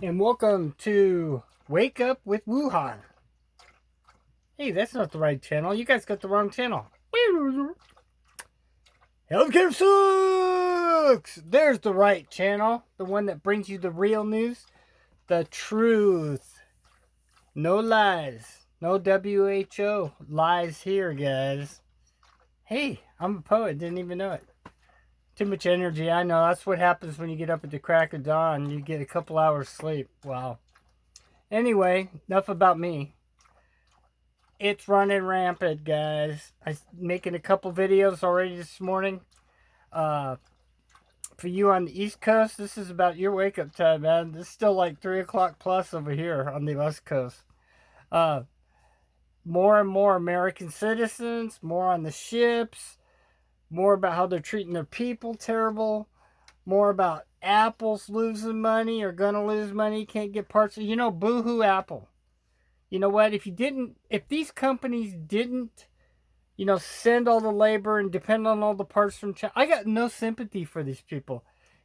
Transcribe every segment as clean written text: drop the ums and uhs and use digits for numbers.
and welcome to Wake Up with Wuhan. Hey, that's not the right channel. You guys got the wrong channel. Healthcare sucks! There's the right channel. The one that brings you the real news. The truth. No lies. No WHO lies here, guys. Hey, I'm a poet. Didn't even know it. Too much energy, I know. That's what happens when you get up at the crack of dawn. You get a couple hours sleep. Wow. Anyway, enough about me. It's running rampant, guys. I'm making a couple videos already this morning. Uh, for you on the East Coast, this is about your wake up time, man. It's still like 3 o'clock plus over here on the West Coast. Uh, more and more American citizens, more on the ships, more about how they're treating their people terrible, more about Apple's losing money or gonna lose money, can't get parts of, boohoo Apple. You know what? If these companies didn't, send all the labor and depend on all the parts from China, I got no sympathy for these people.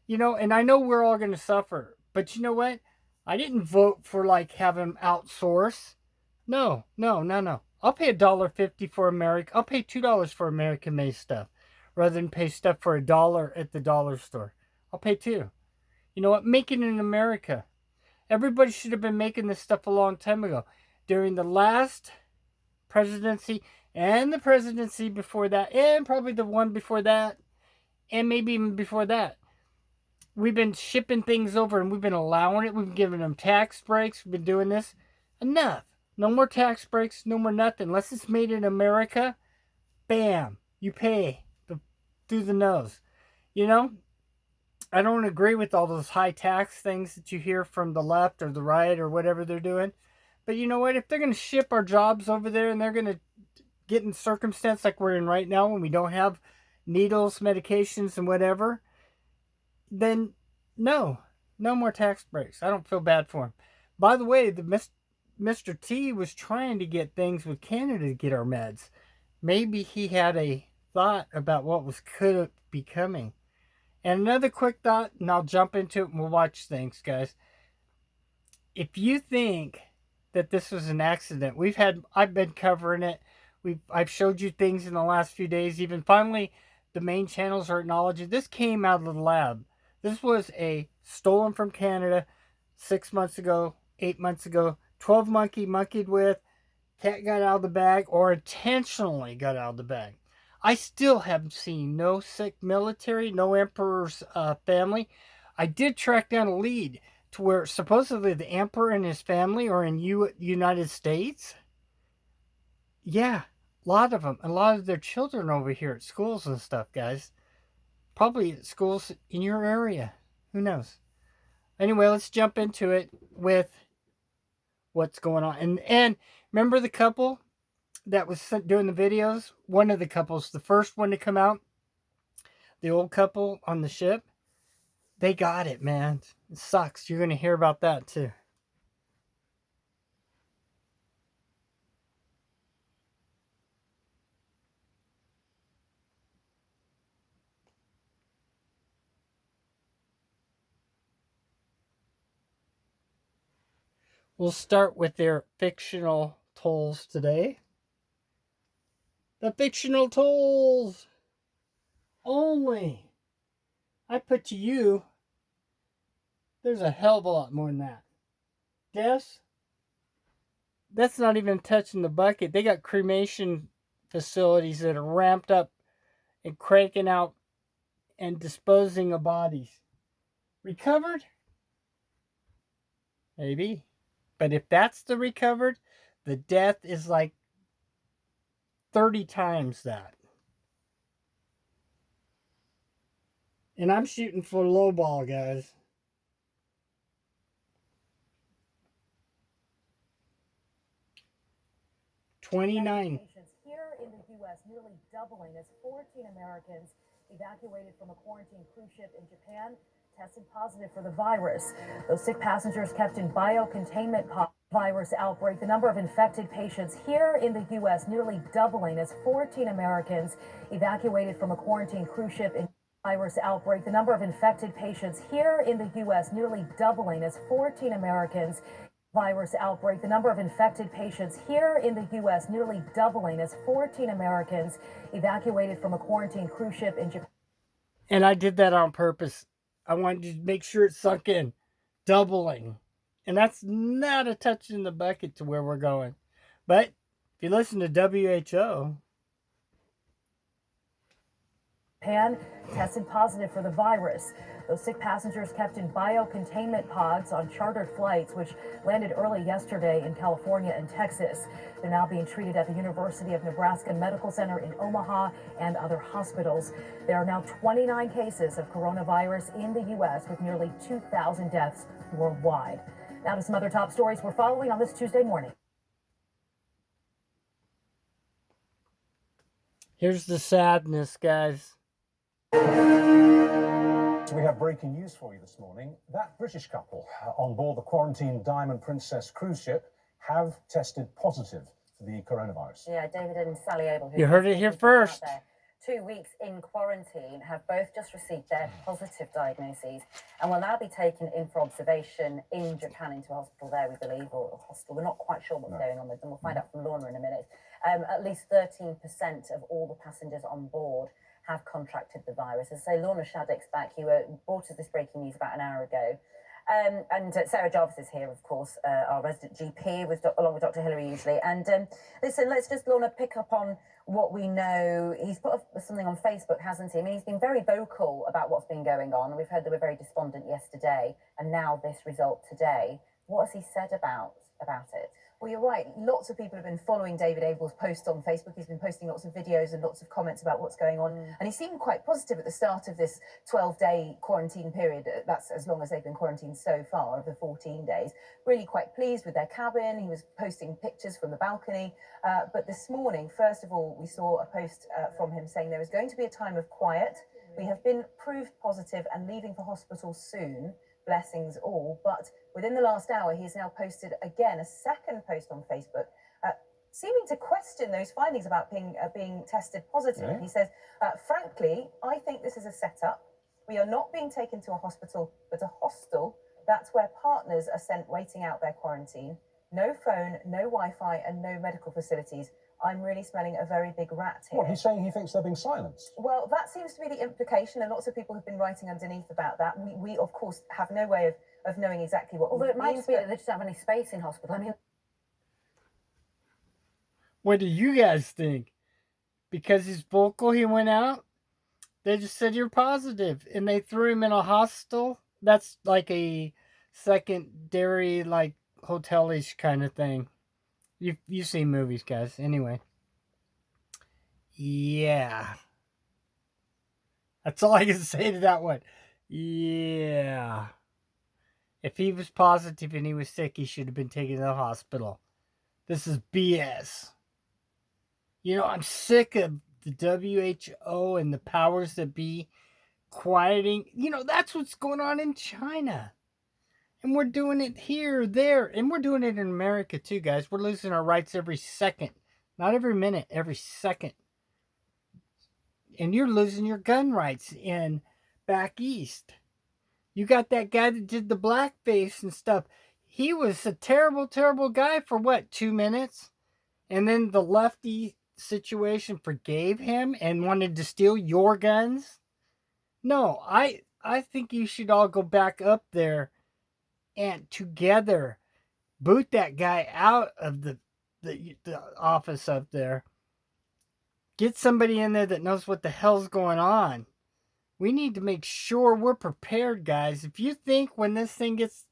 And I know we're all going to suffer, but you know what? I didn't vote for like having them outsource. No, no, no, no. I'll pay $1.50 for America. I'll pay $2 for American made stuff rather than pay stuff for $1 at the dollar store. I'll pay two. You know what? Make it in America. Everybody should have been making this stuff a long time ago. During the last presidency and the presidency before that, and probably the one before that, and maybe even before that, we've been shipping things over and we've been allowing it. We've been giving them tax breaks. We've been doing this. Enough. No more tax breaks. No more nothing. Unless it's made in America, bam, you pay through the nose. You know, I don't agree with all those high tax things that you hear from the left or the right or whatever they're doing. But you know what? If they're going to ship our jobs over there and they're going to get in circumstance like we're in right now when we don't have needles, medications, and whatever, then no, no more tax breaks. I don't feel bad for him. By the way, Mr. T was trying to get things with Canada to get our meds. Maybe he had a thought about what could be coming. And another quick thought, and I'll jump into it and we'll watch things, guys. If you think that this was an accident, I've been covering it. I've showed you things in the last few days. Even finally, the main channels are acknowledging this came out of the lab. This was a stolen from Canada 6 months ago, 8 months ago. 12 monkeyed with, cat got out of the bag or intentionally got out of the bag. I still haven't seen no sick military, no emperor's family. I did track down a lead to where supposedly the emperor and his family are in United States. Yeah, a lot of them. A lot of their children over here at schools and stuff, guys. Probably at schools in your area. Who knows? Anyway, let's jump into it with what's going on. And remember the couple that was doing the videos? One of the couples, the first one to come out, the old couple on the ship, they got it, man. It sucks. You're going to hear about that too. We'll start with their fictional tolls today. The fictional tolls only. I put to you, there's a hell of a lot more than that. Deaths, that's not even touching the bucket. They got cremation facilities that are ramped up and cranking out and disposing of bodies. Recovered? Maybe. But if that's the recovered, the death is like 30 times that. And I'm shooting for low ball, guys. 29. Here in the U.S., nearly doubling as 14 Americans evacuated from a quarantine cruise ship in Japan tested positive for the virus. Those sick passengers kept in biocontainment virus outbreak. The number of infected patients here in the U.S. nearly doubling as 14 Americans evacuated from a quarantine cruise ship in Virus outbreak. The number of infected patients here in the U.S. nearly doubling as 14 Americans. Virus outbreak. The number of infected patients here in the U.S. nearly doubling as 14 Americans evacuated from a quarantine cruise ship in Japan. And I did that on purpose. I wanted to make sure it sunk in. Doubling. And that's not a touch in the bucket to where we're going. But if you listen to WHO, Japan tested positive for the virus. Those sick passengers kept in biocontainment pods on chartered flights, which landed early yesterday in California and Texas. They're now being treated at the University of Nebraska Medical Center in Omaha and other hospitals. There are now 29 cases of coronavirus in the U.S., with nearly 2,000 deaths worldwide. Now to some other top stories we're following on this Tuesday morning. here's the sadness, guys. So we have breaking news for you this morning. That British couple on board the quarantined Diamond Princess cruise ship have tested positive for the coronavirus. Yeah, David and Sally Abel, You heard it here first. 2 weeks in quarantine, have both just received their positive diagnoses and will now be taken in for observation in Japan into a hospital there, we believe, or a hostel. We're not quite sure what's going on with them. We'll find out from Lorna in a minute. At least 13% of all the passengers on board have contracted the virus. As I say, Lorna Shaddock's back. You brought us this breaking news about an hour ago. And Sarah Jarvis is here, of course, our resident GP, along with Dr. Hilary usually. And listen, let's just, Lorna, pick up on what we know. He's put up something on Facebook, hasn't he? I mean, he's been very vocal about what's been going on. We've heard they were very despondent yesterday, and now this result today. What has he said about it? Well, you're right. Lots of people have been following David Abel's posts on Facebook. He's been posting lots of videos and lots of comments about what's going on. And he seemed quite positive at the start of this 12-day quarantine period. That's as long as they've been quarantined so far, of the 14 days. Really quite pleased with their cabin. He was posting pictures from the balcony. But this morning, first of all, we saw a post from him saying there is going to be a time of quiet. We have been proved positive and leaving for hospital soon. Blessings all. But within the last hour, he has now posted again a second post on Facebook, seeming to question those findings about being tested positive. Yeah. He says, frankly, I think this is a setup. We are not being taken to a hospital, but a hostel. That's where partners are sent waiting out their quarantine. No phone, no Wi-Fi, and no medical facilities. I'm really smelling a very big rat here. What, he's saying he thinks they're being silenced? Well, that seems to be the implication, and lots of people have been writing underneath about that. We of course, have no way of knowing exactly what. Although it might just be that they just don't have any space in hospital. I mean, What do you guys think? Because he's vocal, he went out? They just said you're positive, and they threw him in a hostel? That's like a secondary, like, hotel-ish kind of thing. You've seen movies, guys. Anyway. Yeah. That's all I can say to that one. Yeah. If he was positive and he was sick, he should have been taken to the hospital. This is BS. You know, I'm sick of the WHO and the powers that be quieting. You know, that's what's going on in China. And we're doing it here, there, and we're doing it in America too, guys. We're losing our rights every second. Not every minute, every second. And you're losing your gun rights in back east. You got that guy that did the blackface and stuff. He was a terrible, terrible guy for what, 2 minutes? And then the lefty situation forgave him and wanted to steal your guns? No, I think you should all go back up there and together boot that guy out of the office up there. Get somebody in there that knows what the hell's going on. We need to make sure we're prepared, guys. If you think when this thing gets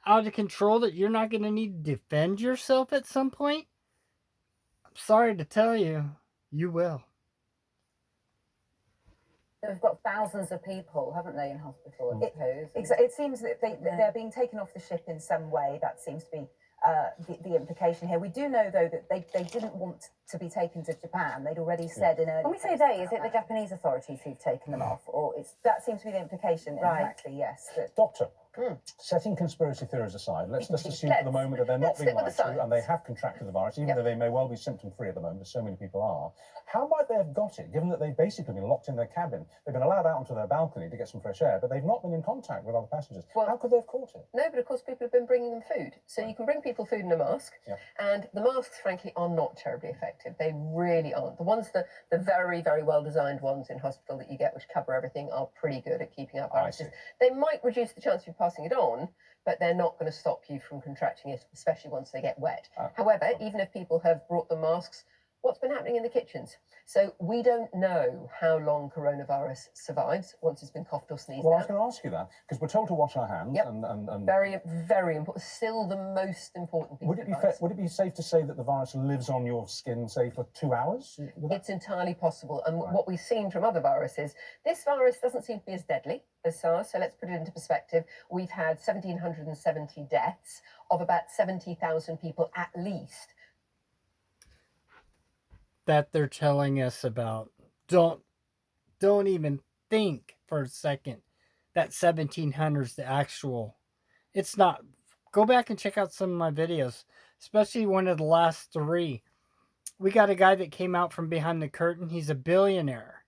out of control that you're not going to need to defend yourself at some point, I'm sorry to tell you, you will. they've got thousands of people, haven't they, in hospital, I suppose? It seems that they're being taken off the ship in some way. That seems to be the implication here. We do know, though, that they didn't want to be taken to Japan. They'd already said in early. When we say they, is it the Japanese authorities who've taken them off, or it's That seems to be the implication. Right. Exactly, yes. Doctor, Setting conspiracy theories aside, let's just assume for the moment that they're not being lied to and they have contracted the virus, even though they may well be symptom-free at the moment, as so many people are. How might they have got it, given that they've basically been locked in their cabin? They've been allowed out onto their balcony to get some fresh air, but they've not been in contact with other passengers. Well, how could they have caught it? No, but of course people have been bringing them food. So you can bring people food in a mask, and the masks, frankly, are not terribly effective. They really aren't. The ones, the very, very well-designed ones in hospital that you get, which cover everything, are pretty good at keeping out viruses. They might reduce the chance of you passing it on, but they're not going to stop you from contracting it, especially once they get wet. However, even if people have brought the masks, what's been happening in the kitchens? So we don't know how long coronavirus survives once it's been coughed or sneezed Well, out. I was going to ask you that, because we're told to wash our hands. And very, very important. Still the most important piece would it be safe to say that the virus lives on your skin, say, for 2 hours? It's entirely possible. And what we've seen from other viruses, this virus doesn't seem to be as deadly as SARS. So let's put it into perspective. We've had 1,770 deaths of about 70,000 people at least. That they're telling us about. Don't even think for a second that 1,700 is the actual. It's not. Go back and check out some of my videos, especially one of the last 3. We got a guy that came out from behind the curtain. He's a billionaire,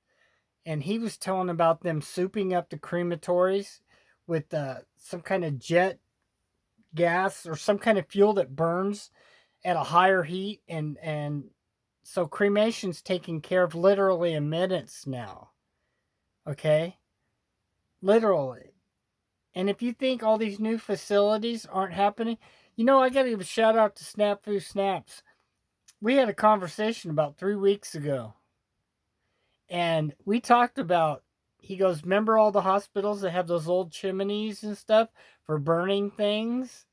and he was telling about them souping up the crematories with some kind of jet gas or some kind of fuel that burns at a higher heat, and so cremation's taken care of literally in minutes now. Okay? Literally. And if you think all these new facilities aren't happening, I got to give a shout out to Snafu Snaps. We had a conversation about 3 weeks ago. And we talked about, he goes, remember all the hospitals that have those old chimneys and stuff for burning things?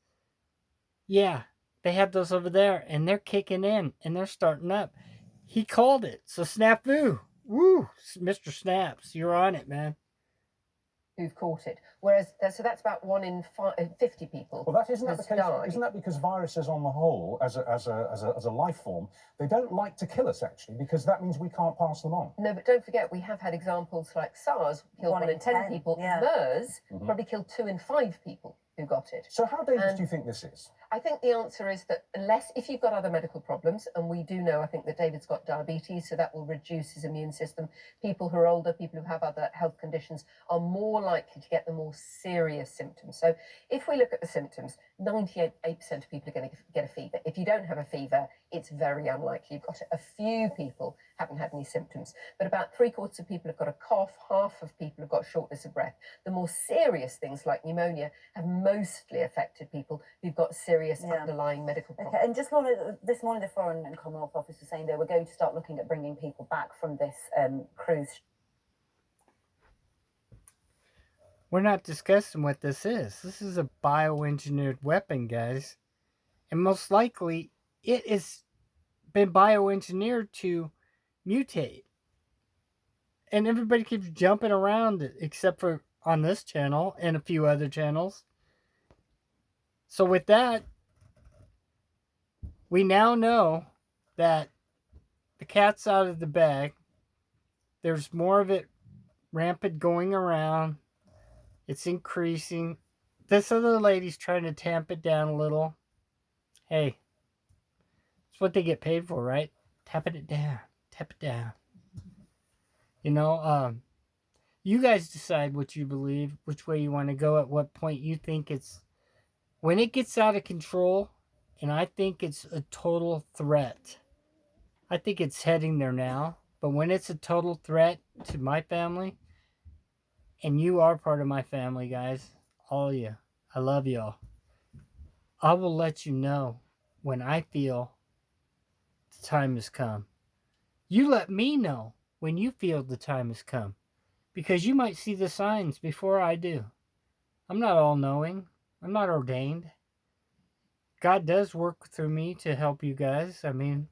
Yeah. They have those over there, and they're kicking in, and they're starting up. He called it. So Snafu, woo, Mr. Snaps, you're on it, man. Who've caught it. Whereas, so that's about 1 in 50 people. Well, isn't that the case? Isn't that because viruses, on the whole, as a life form, they don't like to kill us, actually, because that means we can't pass them on. No, but don't forget, we have had examples like SARS killed 1 in 10 people. MERS probably killed 2 in 5 people who got it. So how dangerous do you think this is? I think the answer is that if you've got other medical problems, and we do know, I think that David's got diabetes, so that will reduce his immune system. People who are older, people who have other health conditions are more likely to get the more serious symptoms. So if we look at the symptoms, 98% of people are going to get a fever. If you don't have a fever, it's very unlikely you've got it. A few people haven't had any symptoms, but about 3/4 of people have got a cough, half of people have got shortness of breath. The more serious things like pneumonia have mostly affected people who've got serious underlying medical problems. Okay, and just this morning the Foreign and Commonwealth Office was saying they were going to start looking at bringing people back from this cruise. We're not discussing what this is. This is a bioengineered weapon, guys. And most likely, it has been bioengineered to mutate. And everybody keeps jumping around it, except for on this channel and a few other channels. So with that, we now know that the cat's out of the bag. There's more of it rampant going around. It's increasing. This other lady's trying to tamp it down a little. Hey, it's what they get paid for, right? Tapping it down. Tap it down. You guys decide what you believe, which way you want to go, at what point you think it's... When it gets out of control, and I think it's a total threat. I think it's heading there now. But when it's a total threat to my family... And you are part of my family, guys. All of you. I love y'all. I will let you know when I feel the time has come. You let me know when you feel the time has come. Because you might see the signs before I do. I'm not all-knowing. I'm not ordained. God does work through me to help you guys. I mean,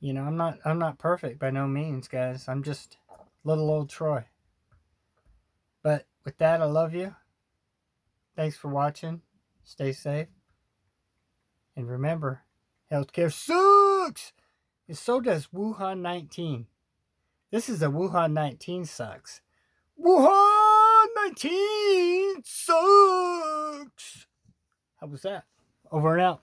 I'm not perfect by no means, guys. I'm just little old Troy. But with that, I love you. Thanks for watching. Stay safe. And remember, healthcare sucks! And so does Wuhan 19. This is a Wuhan 19 sucks. Wuhan 19! COVID-19 sucks. How was that? Over and out.